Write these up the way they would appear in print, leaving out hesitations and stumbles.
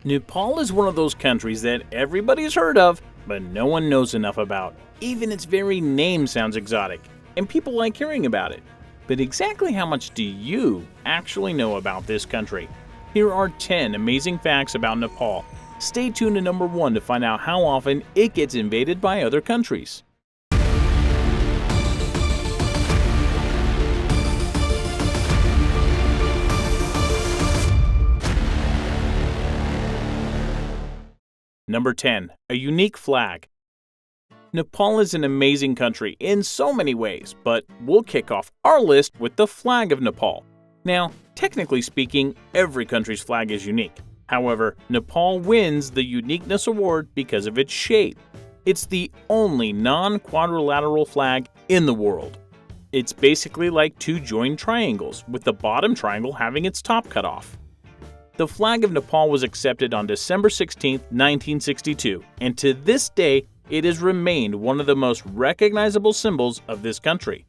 Nepal is one of those countries that everybody's heard of, but no one knows enough about. Even its very name sounds exotic, and people like hearing about it. But exactly how much do you actually know about this country? Here are 10 amazing facts about Nepal. Stay tuned to number 1 to find out how often it gets invaded by other countries. Number 10. A unique flag. Nepal is an amazing country in so many ways, but we'll kick off our list with the flag of Nepal. Now, technically speaking, every country's flag is unique. However, Nepal wins the Uniqueness Award because of its shape. It's the only non-quadrilateral flag in the world. It's basically like two joined triangles, with the bottom triangle having its top cut off. The flag of Nepal was accepted on December 16, 1962, and to this day, it has remained one of the most recognizable symbols of this country.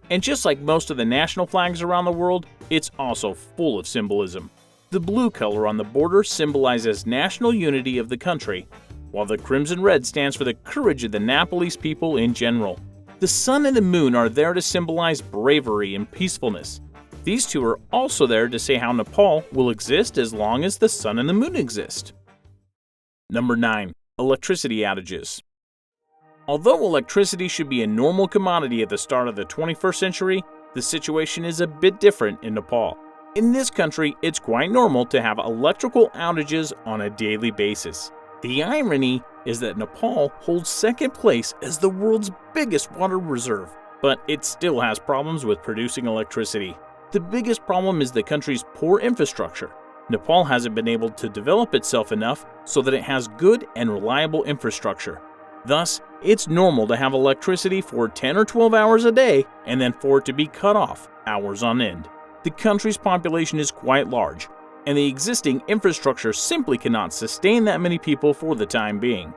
And just like most of the national flags around the world, it's also full of symbolism. The blue color on the border symbolizes national unity of the country, while the crimson red stands for the courage of the Nepalese people in general. The sun and the moon are there to symbolize bravery and peacefulness. These two are also there to say how Nepal will exist as long as the sun and the moon exist. Number 9. Electricity outages. Although electricity should be a normal commodity at the start of the 21st century, the situation is a bit different in Nepal. In this country, it's quite normal to have electrical outages on a daily basis. The irony is that Nepal holds second place as the world's biggest water reserve, but it still has problems with producing electricity. The biggest problem is the country's poor infrastructure. Nepal hasn't been able to develop itself enough so that it has good and reliable infrastructure. Thus, it's normal to have electricity for 10 or 12 hours a day and then for it to be cut off hours on end. The country's population is quite large, and the existing infrastructure simply cannot sustain that many people for the time being.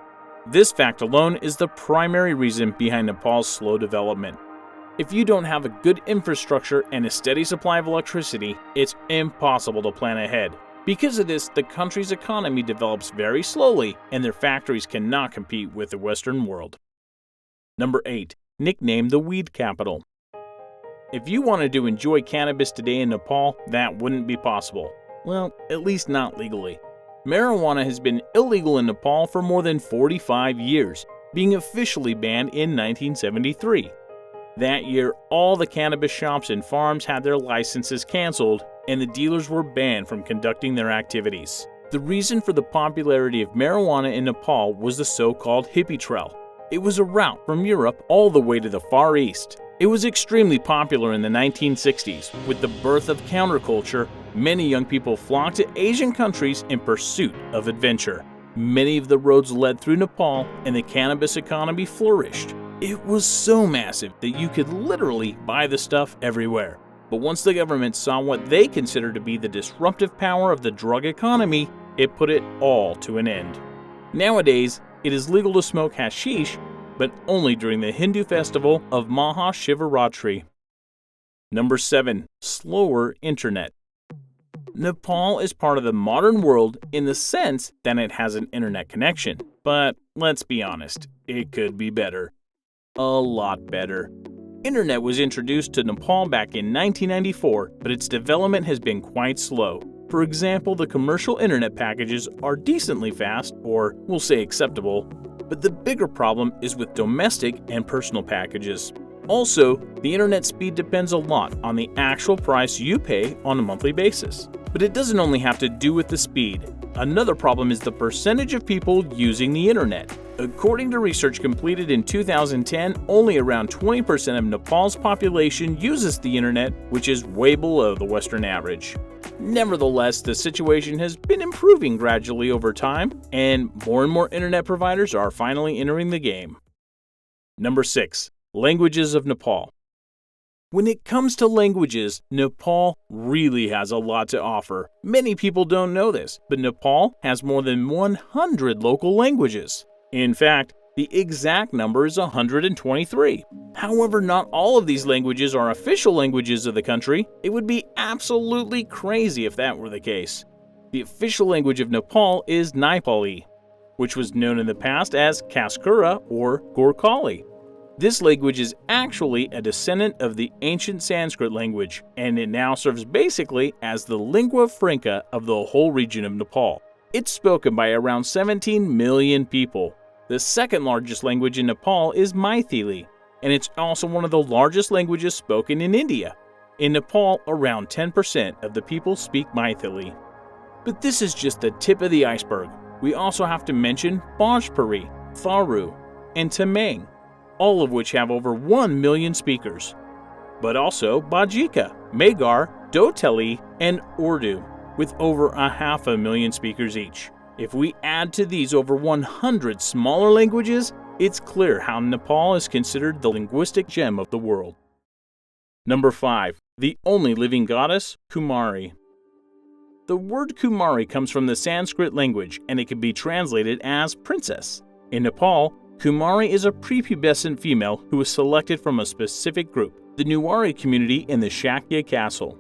This fact alone is the primary reason behind Nepal's slow development. If you don't have a good infrastructure and a steady supply of electricity, it's impossible to plan ahead. Because of this, the country's economy develops very slowly, and their factories cannot compete with the Western world. Number 8. Nicknamed the weed capital. If you wanted to enjoy cannabis today in Nepal, that wouldn't be possible. Well, at least not legally. Marijuana has been illegal in Nepal for more than 45 years, being officially banned in 1973. That year, all the cannabis shops and farms had their licenses canceled, and the dealers were banned from conducting their activities. The reason for the popularity of marijuana in Nepal was the so-called hippie trail. It was a route from Europe all the way to the Far East. It was extremely popular in the 1960s. With the birth of counterculture, many young people flocked to Asian countries in pursuit of adventure. Many of the roads led through Nepal, and the cannabis economy flourished. It was so massive that you could literally buy the stuff everywhere. But once the government saw what they considered to be the disruptive power of the drug economy, it put it all to an end. Nowadays, it is legal to smoke hashish, but only during the Hindu festival of Maha Shivaratri. Number 7. Slower internet. Nepal is part of the modern world in the sense that it has an internet connection. But let's be honest, it could be better. A lot better. Internet was introduced to Nepal back in 1994, but its development has been quite slow. For example, the commercial internet packages are decently fast, or we'll say acceptable, but the bigger problem is with domestic and personal packages. Also, the internet speed depends a lot on the actual price you pay on a monthly basis. But it doesn't only have to do with the speed. Another problem is the percentage of people using the internet. According to research completed in 2010, only around 20% of Nepal's population uses the internet, which is way below the Western average. Nevertheless, the situation has been improving gradually over time, and more internet providers are finally entering the game. Number 6. Languages of Nepal. When it comes to languages, Nepal really has a lot to offer. Many people don't know this, but Nepal has more than 100 local languages. In fact, the exact number is 123. However, not all of these languages are official languages of the country. It would be absolutely crazy if that were the case. The official language of Nepal is Nepali, which was known in the past as Kaskura or Gorkhali. This language is actually a descendant of the ancient Sanskrit language, and it now serves basically as the lingua franca of the whole region of Nepal. It's spoken by around 17 million people. The second largest language in Nepal is Maithili, and it's also one of the largest languages spoken in India. In Nepal, around 10% of the people speak Maithili. But this is just the tip of the iceberg. We also have to mention Bhojpuri, Tharu, and Tamang, all of which have over 1 million speakers. But also Bajika, Magar, Doteli, and Urdu, with over 500,000 speakers each. If we add to these over 100 smaller languages, it's clear how Nepal is considered the linguistic gem of the world. Number 5. The only living goddess, Kumari. The word Kumari comes from the Sanskrit language, and it can be translated as princess. In Nepal, Kumari is a prepubescent female who is selected from a specific group, the Newari community in the Shakya castle.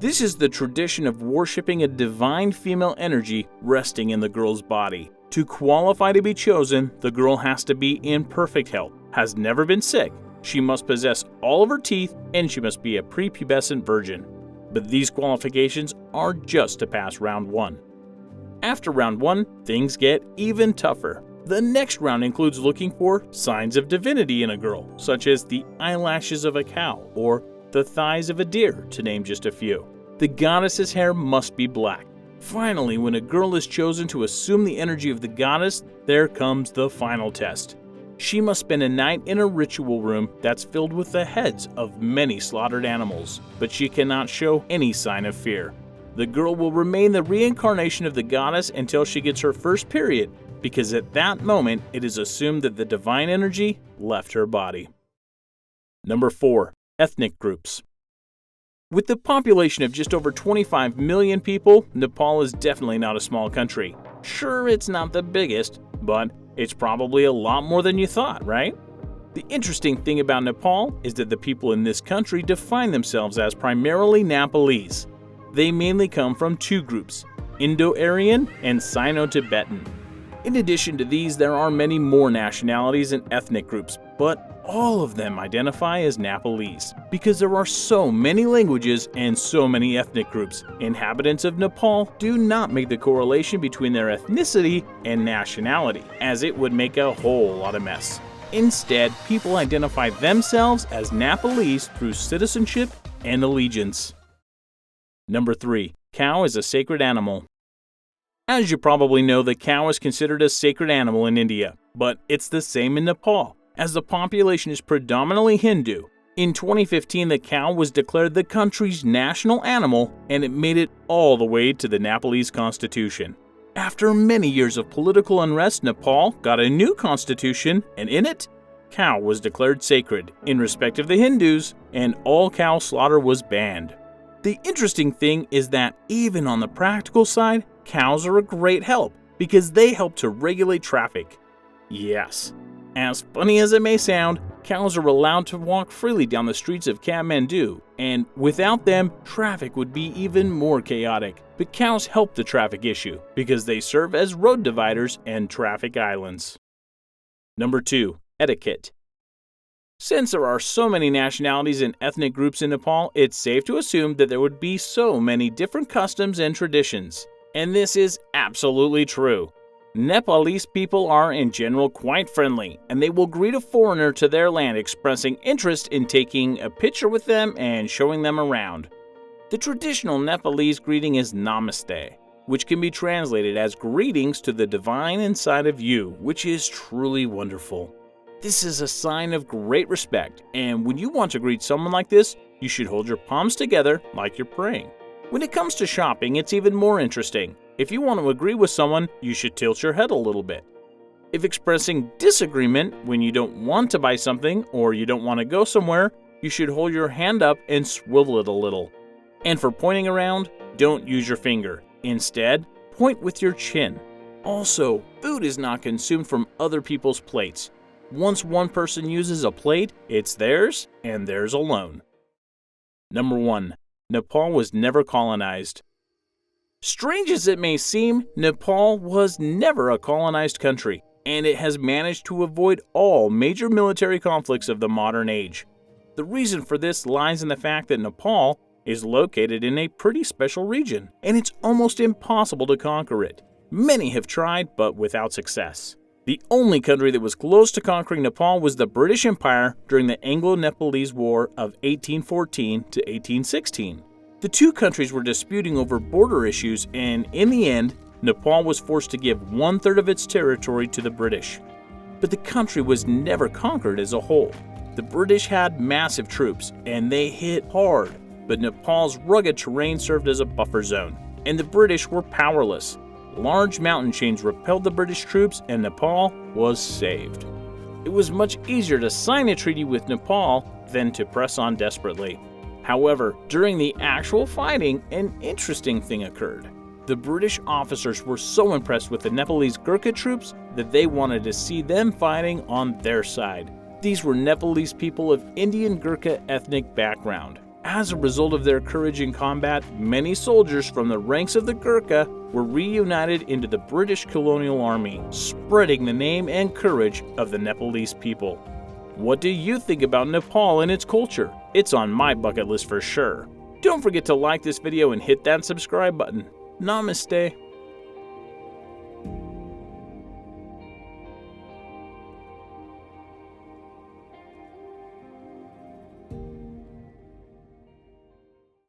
This is the tradition of worshipping a divine female energy resting in the girl's body. To qualify to be chosen, the girl has to be in perfect health, has never been sick, she must possess all of her teeth, and she must be a prepubescent virgin. But these qualifications are just to pass round 1. After round 1, things get even tougher. The next round includes looking for signs of divinity in a girl, such as the eyelashes of a cow or the thighs of a deer, to name just a few. The goddess's hair must be black. Finally, when a girl is chosen to assume the energy of the goddess, there comes the final test. She must spend a night in a ritual room that's filled with the heads of many slaughtered animals, but she cannot show any sign of fear. The girl will remain the reincarnation of the goddess until she gets her first period, because at that moment it is assumed that the divine energy left her body. Number 4. Ethnic groups. With the population of just over 25 million people, Nepal is definitely not a small country. Sure, it's not the biggest, but it's probably a lot more than you thought, right? The interesting thing about Nepal is that the people in this country define themselves as primarily Nepalese. They mainly come from 2 groups, Indo-Aryan and Sino-Tibetan. In addition to these, there are many more nationalities and ethnic groups, but all of them identify as Nepalese. Because there are so many languages and so many ethnic groups, inhabitants of Nepal do not make the correlation between their ethnicity and nationality, as it would make a whole lot of mess. Instead, people identify themselves as Nepalese through citizenship and allegiance. Number 3. Cow is a sacred animal. As you probably know, the cow is considered a sacred animal in India, but it's the same in Nepal, as the population is predominantly Hindu. In 2015, the cow was declared the country's national animal, and it made it all the way to the Nepalese constitution. After many years of political unrest, Nepal got a new constitution, and in it, cow was declared sacred in respect of the Hindus, and all cow slaughter was banned. The interesting thing is that even on the practical side, cows are a great help because they help to regulate traffic. Yes, as funny as it may sound, cows are allowed to walk freely down the streets of Kathmandu, and without them, traffic would be even more chaotic. But cows help the traffic issue because they serve as road dividers and traffic islands. Number 2. Etiquette. Since there are so many nationalities and ethnic groups in Nepal, it's safe to assume that there would be so many different customs and traditions. And this is absolutely true. Nepalese people are in general quite friendly, and they will greet a foreigner to their land expressing interest in taking a picture with them and showing them around. The traditional Nepalese greeting is Namaste, which can be translated as greetings to the divine inside of you, which is truly wonderful. This is a sign of great respect, and when you want to greet someone like this, you should hold your palms together like you're praying. When it comes to shopping, it's even more interesting. If you want to agree with someone, you should tilt your head a little bit. If expressing disagreement when you don't want to buy something or you don't want to go somewhere, you should hold your hand up and swivel it a little. And for pointing around, don't use your finger. Instead, point with your chin. Also, food is not consumed from other people's plates. Once one person uses a plate, it's theirs and theirs alone. Number 1. Nepal was never colonized. Strange as it may seem, Nepal was never a colonized country, and it has managed to avoid all major military conflicts of the modern age. The reason for this lies in the fact that Nepal is located in a pretty special region, and it's almost impossible to conquer it. Many have tried, but without success. The only country that was close to conquering Nepal was the British Empire during the Anglo-Nepalese War of 1814 to 1816. The two countries were disputing over border issues, and in the end, Nepal was forced to give 1/3 of its territory to the British. But the country was never conquered as a whole. The British had massive troops, and they hit hard, but Nepal's rugged terrain served as a buffer zone, and the British were powerless. Large mountain chains repelled the British troops, and Nepal was saved. It was much easier to sign a treaty with Nepal than to press on desperately. However, during the actual fighting, an interesting thing occurred. The British officers were so impressed with the Nepalese Gurkha troops that they wanted to see them fighting on their side. These were Nepalese people of Indian Gurkha ethnic background. As a result of their courage in combat, many soldiers from the ranks of the Gurkha were reunited into the British colonial army, spreading the name and courage of the Nepalese people. What do you think about Nepal and its culture? It's on my bucket list for sure. Don't forget to like this video and hit that subscribe button. Namaste.